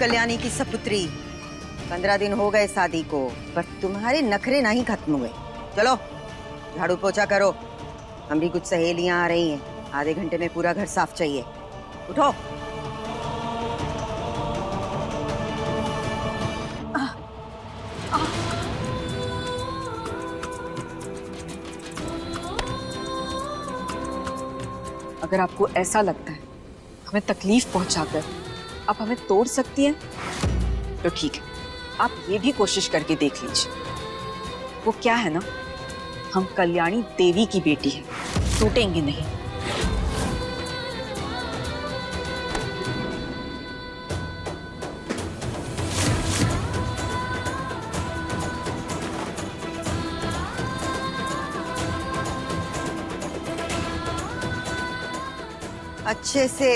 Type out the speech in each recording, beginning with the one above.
कल्याणी की सपुत्री। 15 दिन हो गए शादी को, पर तुम्हारे नखरे नहीं खत्म हुए। चलो झाड़ू पोछा करो, हम भी कुछ सहेलियां आ रही हैं। आधे घंटे में पूरा घर साफ चाहिए। उठो। अगर आपको ऐसा लगता है हमें तकलीफ पहुंचाकर आप हमें तोड़ सकती हैं तो ठीक है, आप ये भी कोशिश करके देख लीजिए। वो क्या है ना, हम कल्याणी देवी की बेटी हैं, टूटेंगे नहीं। अच्छे से।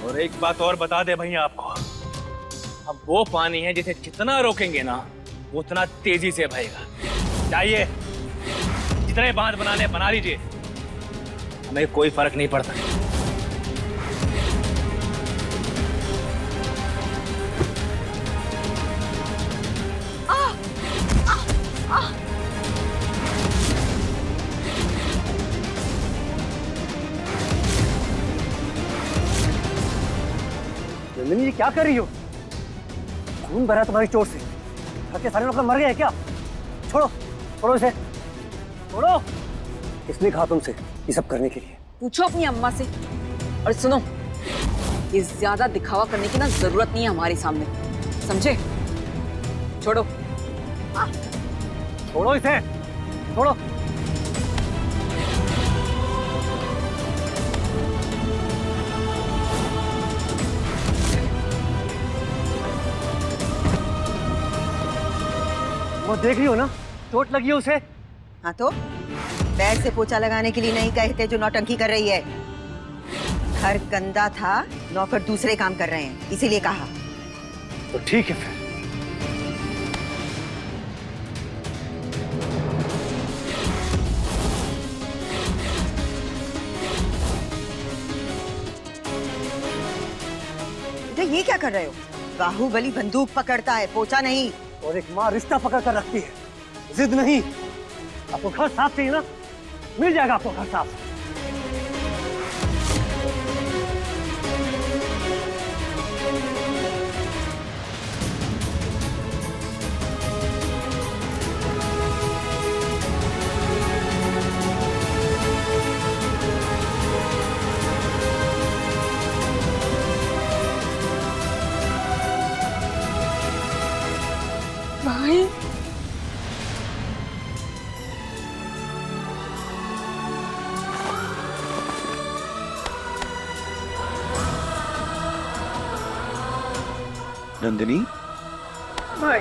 और एक बात और बता दे भैया आपको, अब वो पानी है जिसे जितना रोकेंगे ना उतना तेजी से बहेगा। चाहिए जितने बांध बनाने बना लीजिए, हमें कोई फर्क नहीं पड़ता। नंदिनी जी क्या कर रही हो? खून भरा तुम्हारी चोट से, घर के सारे लोग मर गए हैं क्या? छोड़ो छोड़ो इसे, छोड़ो। किसने कहा तुमसे ये सब करने के लिए? पूछो अपनी अम्मा से। और सुनो, ये ज्यादा दिखावा करने की ना जरूरत नहीं है हमारे सामने, समझे? छोड़ो। छोड़ो इसे, छोड़ो। वो देख रही हो ना, चोट लगी है उसे। हाँ तो पैर से पोछा लगाने के लिए नहीं कहते जो नौटंकी कर रही है। घर गंदा था, नौकर दूसरे काम कर रहे हैं, इसीलिए कहा। तो ठीक है फिर। ये क्या कर रहे हो? बाहुबली बंदूक पकड़ता है, पोछा नहीं। और एक माँ रिश्ता पकड़ कर रखती है, जिद नहीं। आपको घर साफ चाहिए ना, मिल जाएगा आपको घर साफ। भाई नंदिनी, भाई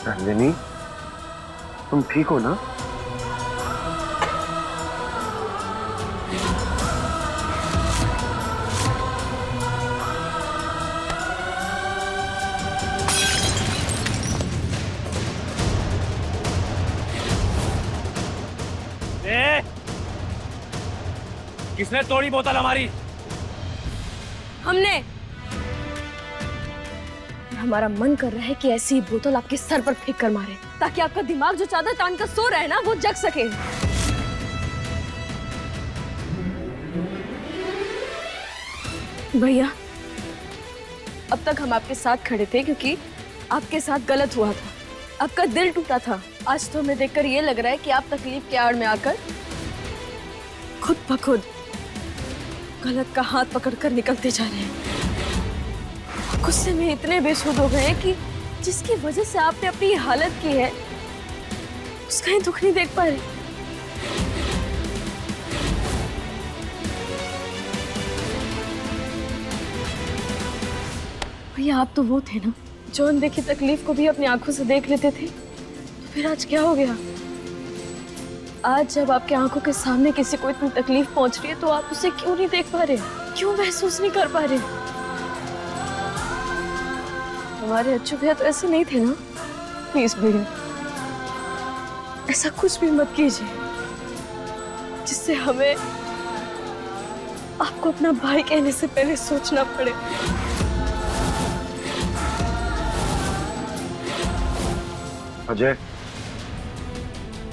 नंदिनी, तुम ठीक हो ना? किसने तोड़ी बोतल हमारी? हमने। हमारा मन कर रहा है कि ऐसी ही बोतल आपके सर पर फेंक कर मारे, ताकि आपका दिमाग जो चादर तान कर सो रहा है ना, वो जग सके। भैया, अब तक हम आपके साथ खड़े थे क्योंकि आपके साथ गलत हुआ था, आपका दिल टूटा था। आज तो हमें देखकर ये लग रहा है कि आप तकलीफ के आड़ में आकर खुद ब खुद गलत का हाथ पकड़कर निकलते जा रहे हैं। गुस्से में इतने बेसुध हो गए हैं कि जिसकी वजह से आपने अपनी ये हालत की है, उसका ही दुख नहीं देख पा रहे। भैया, आप तो वो थे ना जो अनदेखी तकलीफ को भी अपनी आंखों से देख लेते थे। तो फिर आज क्या हो गया? आज जब आपके आंखों के सामने किसी को इतनी तकलीफ पहुंच रही है तो आप उसे क्यों नहीं देख पा रहे? क्यों महसूस नहीं कर पा रहे? हमारे अच्छू भैया तो ऐसे नहीं थे ना। प्लीज भैया, ऐसा कुछ भी मत कीजिए जिससे हमें आपको अपना भाई कहने से पहले सोचना पड़े। अजय,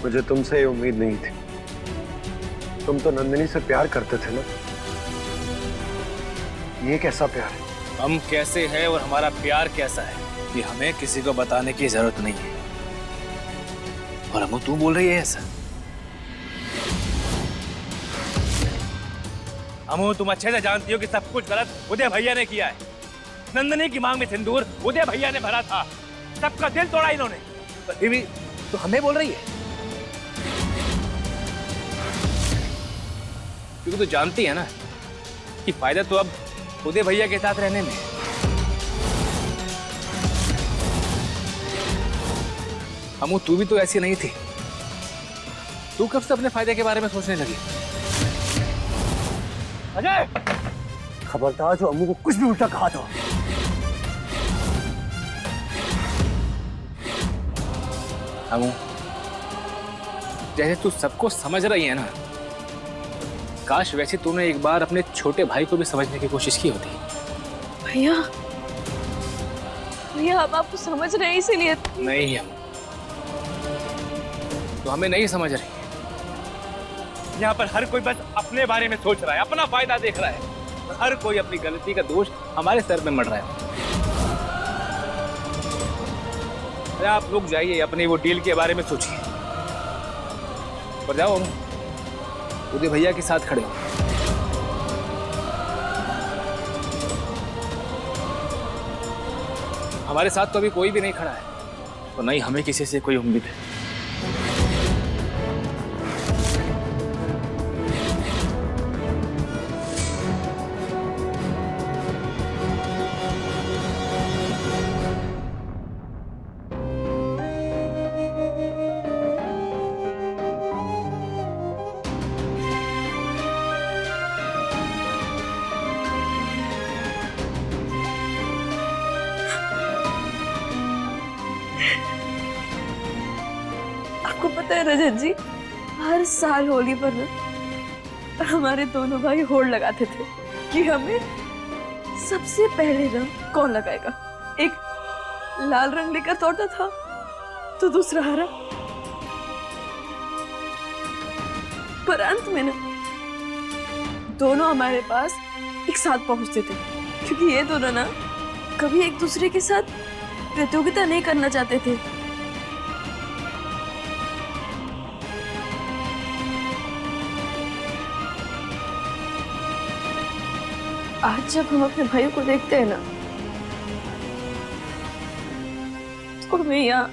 मुझे तुमसे ये उम्मीद नहीं थी। तुम तो नंदिनी से प्यार करते थे ना। ये कैसा प्यार है? हम कैसे हैं और हमारा प्यार कैसा है ये हमें किसी को बताने की जरूरत नहीं है। और अम्मू तू बोल रही है ऐसा? अम्मू तुम अच्छे से जानती हो कि सब कुछ गलत उदय भैया ने किया है। नंदिनी की मांग में सिंदूर उदय भैया ने भरा था। सबका दिल तोड़ा इन्होंने। फिर भी तो हमें बोल रही है क्योंकि तू जानती है ना कि फायदा तो अब उदय भैया के साथ रहने में। अम्मू तू भी तो ऐसी नहीं थी। तू कब से अपने फायदे के बारे में सोचने लगी? अजय, खबरदार जो अम्मू को कुछ भी उल्टा कहा तो। अम्मू जैसे तू सबको समझ रही है ना, काश वैसे तूने एक बार अपने छोटे भाई को भी समझने की कोशिश की होती। भैया भैया अब आपको समझ रहे हैं इसीलिए। नहीं अम्मू, तो हमें नहीं समझ रही है। यहाँ पर हर कोई बस अपने बारे में सोच रहा है, अपना फायदा देख रहा है। हर कोई अपनी गलती का दोष हमारे सर पे मढ़ रहा है। अरे आप लोग जाइए, अपनी वो डील के बारे में सोचिए। पर जाओ अम्मू, उदय भैया के साथ खड़े हो। हमारे साथ तो अभी कोई भी नहीं खड़ा है, तो नहीं हमें किसी से कोई उम्मीद है। आपको पता है रजत जी, हर साल होली पर ना हमारे दोनों भाई होड़ लगाते थे कि हमें सबसे पहले रंग कौन लगाएगा। एक लाल रंग लेकर दौड़ता था तो दूसरा हरा। पर अंत में ना दोनों हमारे पास एक साथ पहुंचते थे, क्योंकि ये दोनों ना कभी एक दूसरे के साथ प्रतियोगिता नहीं करना चाहते थे। आज जब हम अपने भाइयों को देखते हैं ना तो हमें यहाँ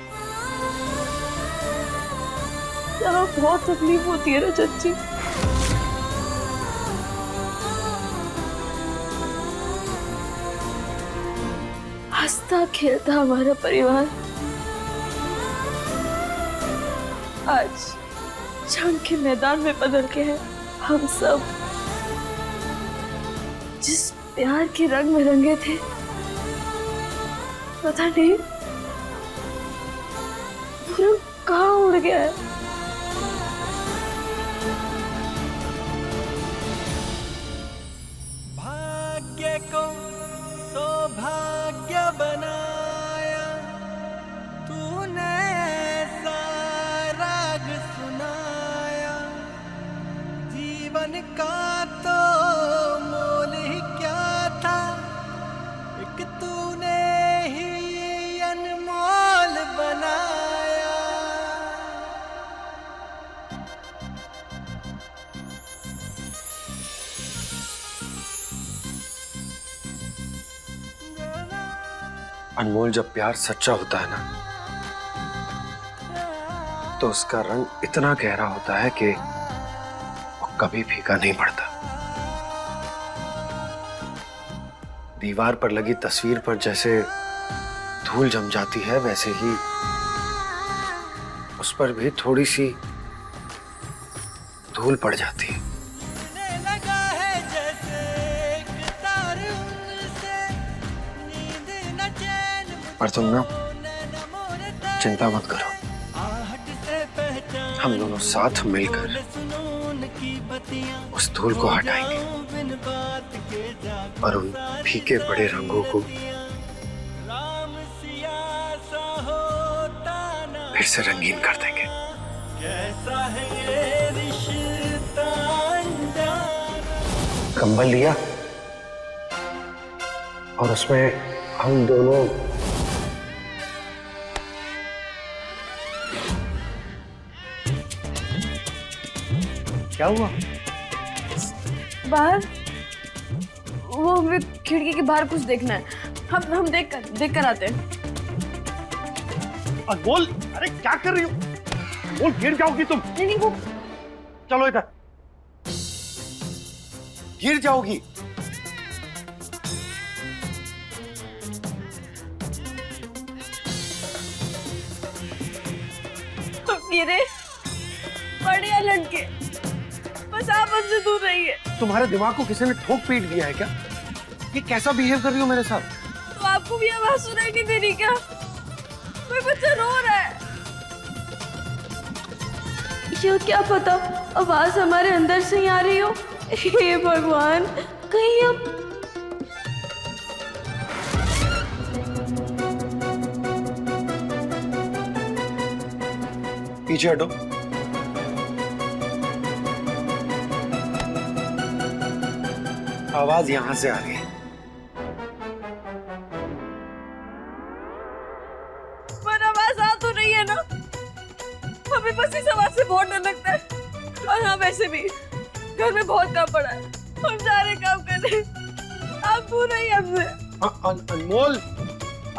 बहुत तकलीफ होती है रजत जी। हंसता खेलता हमारा परिवार आज जंग के मैदान में बदल के है। हम सब जिस प्यार के रंग में रंगे थे, पता नहीं वो रंग कहाँ उड़ गया है। भाग्य को सौभाग्य बनाया तूने, ऐसा राग सुनाया जीवन का तो मोल ही क्या था, एक तूने ही अनमोल बनाया। अनमोल, जब प्यार सच्चा होता है ना तो उसका रंग इतना गहरा होता है कि वो कभी फीका नहीं पड़ता। दीवार पर लगी तस्वीर पर जैसे धूल जम जाती है, वैसे ही पर भी थोड़ी सी धूल पड़ जाती है। लगा है जैसे एक तार उनसे, नींद न चैन पर तुम ना चिंता मत करो, आहट से पहचान हम दोनों साथ मिलकर सुनून की बत्तियां उस धूल को हटाएंगे बिन बात के जागो और उन फीके पड़े रंगों को राम सिया सा होता ना फिर से रंगीन कर देंगे। कैसा है ये रिश्ता अनजाना। कंबल लिया और उसमें हम दोनों क्या हुआ? बाहर वो हमें खिड़की के बाहर कुछ देखना है। हम देख कर आते हैं। अनमोल, अरे क्या कर रही हो? अनमोल, गिर जाओगी तुम। नहीं वो चलो इधर। गिर जाओगी। गिरे बढ़िया लड़के, बस आप हमसे दूर रहिए। तुम्हारे दिमाग को किसी ने ठोक पीट दिया है क्या? ये कैसा बिहेव कर रही हो मेरे साथ? तो आपको भी आवाज सुनाई नहीं दे रही क्या? कोई बच्चा रो रहा है। ये क्या पता आवाज हमारे अंदर से ही आ रही हो। हे भगवान, कहीं अब पीछे हटो। आवाज यहां से आ रही है। पर आवाज आ तो रही है ना। हमें बस इस आवाज से बहुत डर लगता है। और हाँ, वैसे भी घर में बहुत काम पड़ा है। हम जा रहे काम करने, आप दूर रहिए हमसे। अनमोल,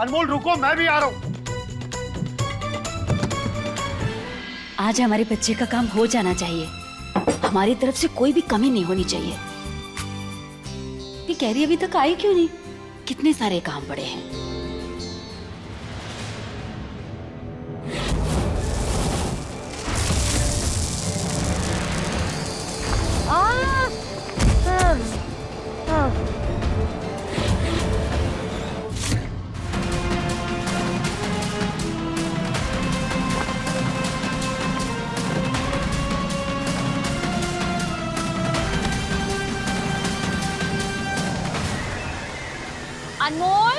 अनमोल रुको, मैं भी आ रहा हूँ। आज हमारे बच्चे का काम हो जाना चाहिए। हमारी तरफ से कोई भी कमी नहीं होनी चाहिए। ये कैरी अभी तक आई क्यों नहीं? कितने सारे काम पड़े हैं। अनमोल,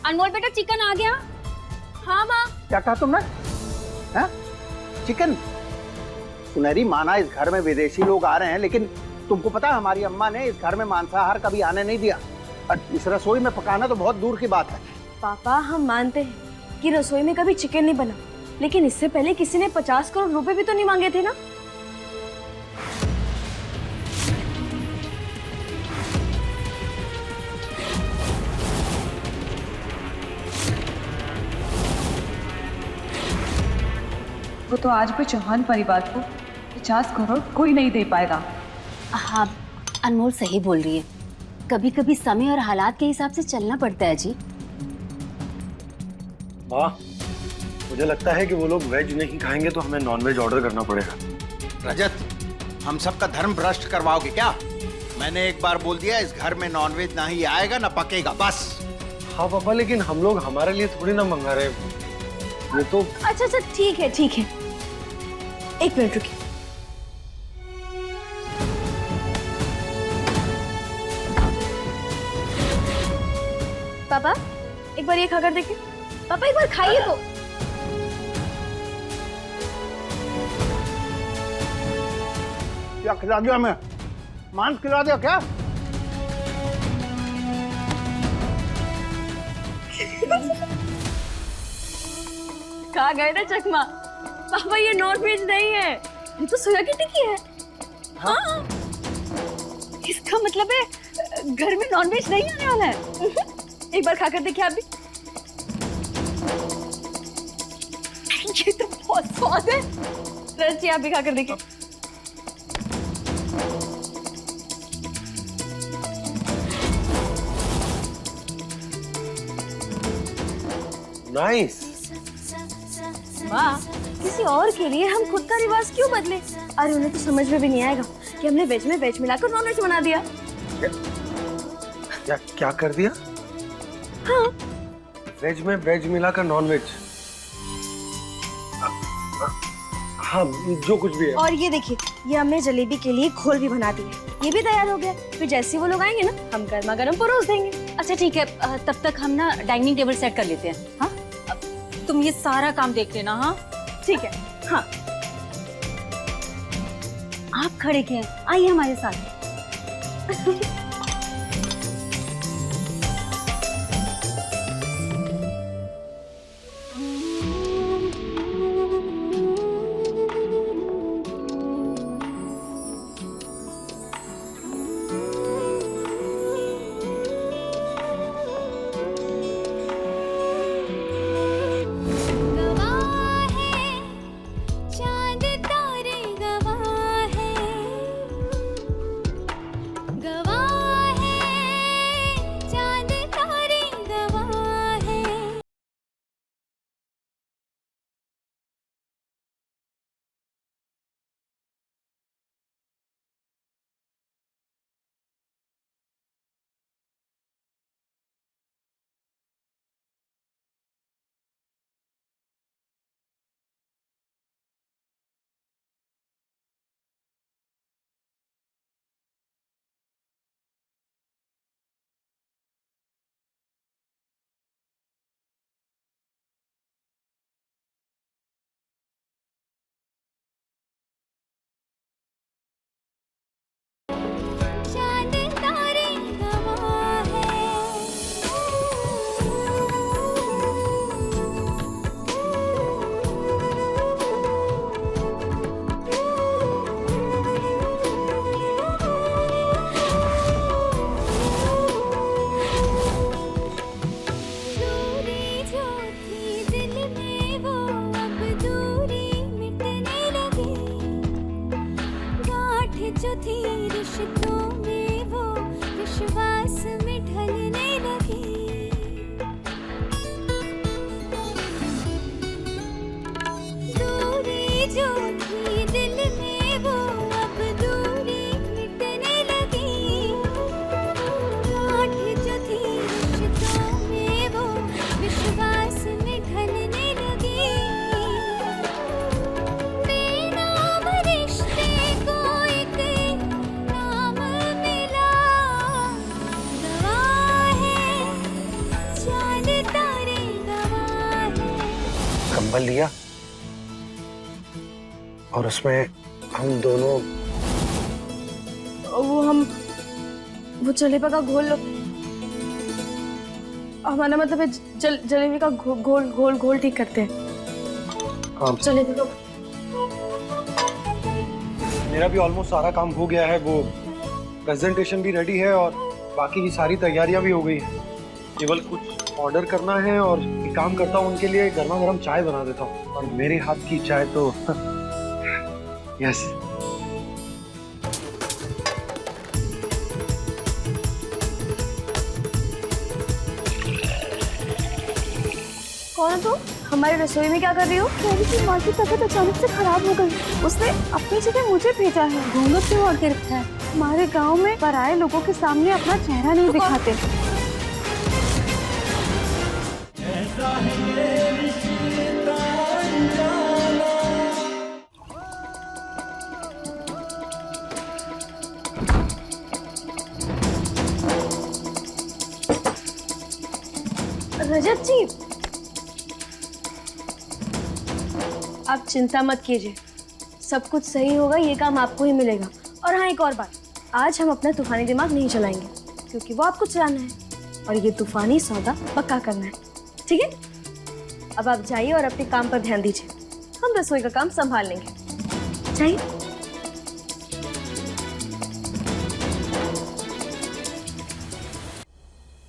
अनमोल बेटा चिकन आ गया। हाँ माँ। क्या कहा तुमने? हाँ? चिकन? सुनहरी, माना इस घर में विदेशी लोग आ रहे हैं, लेकिन तुमको पता है हमारी अम्मा ने इस घर में मांसाहार कभी आने नहीं दिया। और इस रसोई में पकाना तो बहुत दूर की बात है। पापा, हम मानते हैं कि रसोई में कभी चिकन नहीं बना, लेकिन इससे पहले किसी ने 50 करोड़ रुपए भी तो नहीं मांगे थे ना। वो तो आज भी चौहान परिवार को 50 करोड़ कोई नहीं दे पाएगा। हाँ, अनमोल सही बोल रही है। कभी कभी समय और हालात के हिसाब से चलना पड़ता है जी। माँ, मुझे लगता है कि वो लोग वेज नहीं खाएंगे तो हमें नॉन वेज ऑर्डर करना पड़ेगा। रजत, हम सबका धर्म भ्रष्ट करवाओगे क्या? मैंने एक बार बोल दिया, इस घर में नॉनवेज ना ही आएगा ना पकेगा, बस। हाँ पापा, लेकिन हम लोग हमारे लिए थोड़ी ना मंगा रहे। ये तो अच्छा, ठीक है। एक मिनट रुकिए। पापा, एक बार ये खाकर देखिए। पापा, एक बार खाइए तो। क्या खिला दिया? मैं मांस खिला दिया क्या? खा गए ना चकमा। पापा, ये नॉन वेज नहीं है, ये तो सोया की टिक्की है। हाँ, इसका मतलब है घर में नॉन वेज नहीं आने वाला है। एक बार खाकर देखिए आप भी। ये तो बहुत स्वाद है। रची, आप भी खाकर देखिए। नाइस। वाह, किसी और के लिए हम खुद का रिवाज क्यों बदले? अरे उन्हें तो समझ में भी नहीं आएगा कि हमने वेज में वेज मिलाकर नॉन वेज बना दिया। क्या कर दिया? हाँ, वेज में वेज मिलाकर नॉन वेज। हाँ, जो कुछ भी है। और ये देखिए, ये हमने जलेबी के लिए घोल भी बना दी है, ये भी तैयार हो गया। फिर जैसे वो लोग आएंगे ना, हम गर्मा गर्म परोस देंगे। अच्छा ठीक है, तब तक हम ना डाइनिंग टेबल सेट कर लेते हैं। हाँ, तुम ये सारा काम देख लेना। हाँ ठीक है। हाँ, आप खड़े क्यों हैं? आइए हमारे साथ। जो थी रिश्तों में वो विश्वास में ढलने लगी। दूरी जो थी दिल में वो अब दूरी मिटने लगी। गांठ जो थी रिश्तों में वो विश्वास में ढलने लगी। बेनाम रिश्ते को एक नाम मिला। गवाह है चांद तारे, गवाह है। कंबल लिया और उसमें हम दोनों वो जलेबी का घोल हमारा मतलब है जलेबी का घोल ठीक करते हैं। हाँ, जलेबी का मेरा भी ऑलमोस्ट सारा काम हो गया है। वो प्रेजेंटेशन भी रेडी है और बाकी की सारी तैयारियां भी हो गई है। केवल कुछ ऑर्डर करना है और एक काम करता हूँ, उनके लिए गर्मा गर्म चाय बना देता हूँ। और मेरे हाथ की चाय तो यस। कौन है तुम? हमारी रसोई में क्या कर रही हो? मेरी की माँ की तबीयत अचानक से खराब हो गई, उसने अपनी जगह मुझे भेजा है। घूंघट क्यों ओढ़ के रखा है? हमारे गांव में पराये लोगों के सामने अपना चेहरा नहीं दिखाते। ऐसा है ये रिश्ता अनजाना। रजत जी, आप चिंता मत कीजिए, सब कुछ सही होगा। ये काम आपको ही मिलेगा। और हाँ, एक और बात, आज हम अपना तूफानी दिमाग नहीं चलाएंगे क्योंकि वो आपको चलाना है और ये तूफानी सौदा पक्का करना है। ठीक है? अब आप जाइए और अपने काम पर ध्यान दीजिए, हम रसोई का काम संभाल लेंगे। जाइए।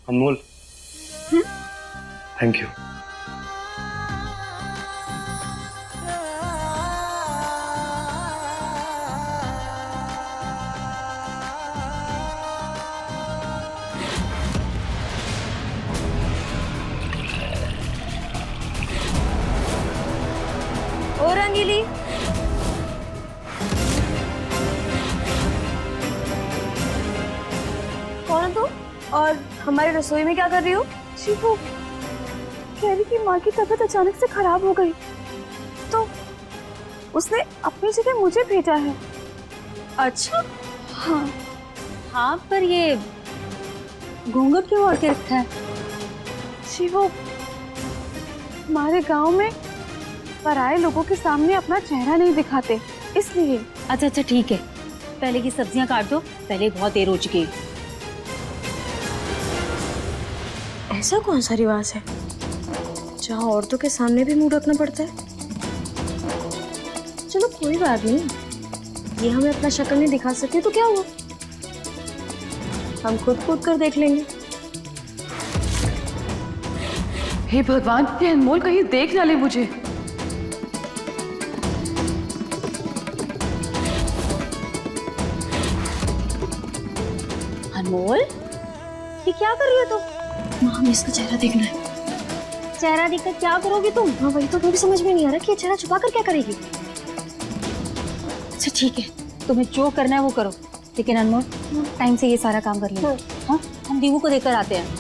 अनमोल, थैंक यू। और रंगीली। कौन है तू? और हमारी रसोई में क्या कर रही हो? शिवू, कैरी की माँ की तबीयत अचानक से खराब हो गई तो उसने अपनी जगह मुझे भेजा है। अच्छा। हाँ। हाँ, पर ये घूंघट क्यों ओढ़ के रखा है? शिवू, हमारे गांव में पराये लोगों के सामने अपना चेहरा नहीं दिखाते, इसलिए। अच्छा अच्छा ठीक है, पहले की सब्जियां काट दो, पहले बहुत देर हो चुकी है। ऐसा कौन सा रिवाज है जहाँ औरतों के सामने भी मुंह रखना पड़ता है? चलो कोई बात नहीं, ये हमें अपना शक्ल नहीं दिखा सकते तो क्या हुआ, हम खुद कूद कर देख लेंगे। हे भगवान, ये अनमोल कहीं देख ना ले मुझे। अनमोल, ये क्या कर रही हो तुम? माँ, हमें इसका चेहरा देखना है। चेहरा देखकर क्या करोगी तुम? हाँ, वही तो मुझे समझ में नहीं आ रहा कि ये चेहरा छुपा कर क्या करेगी। अच्छा ठीक है, तुम्हें जो करना है वो करो, लेकिन अनमोल टाइम से ये सारा काम कर लेना। हाँ, हम दीवू को देकर आते हैं।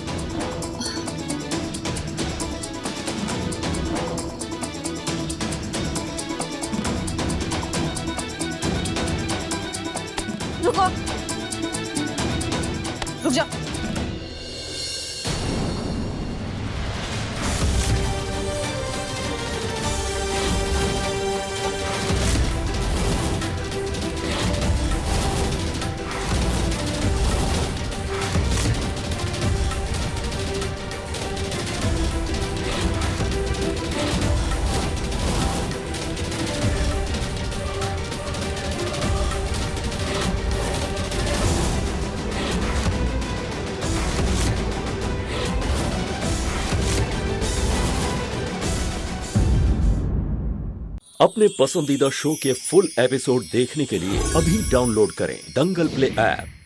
रुको, रुक जाओ। अपने पसंदीदा शो के फुल एपिसोड देखने के लिए अभी डाउनलोड करें दंगल प्ले ऐप।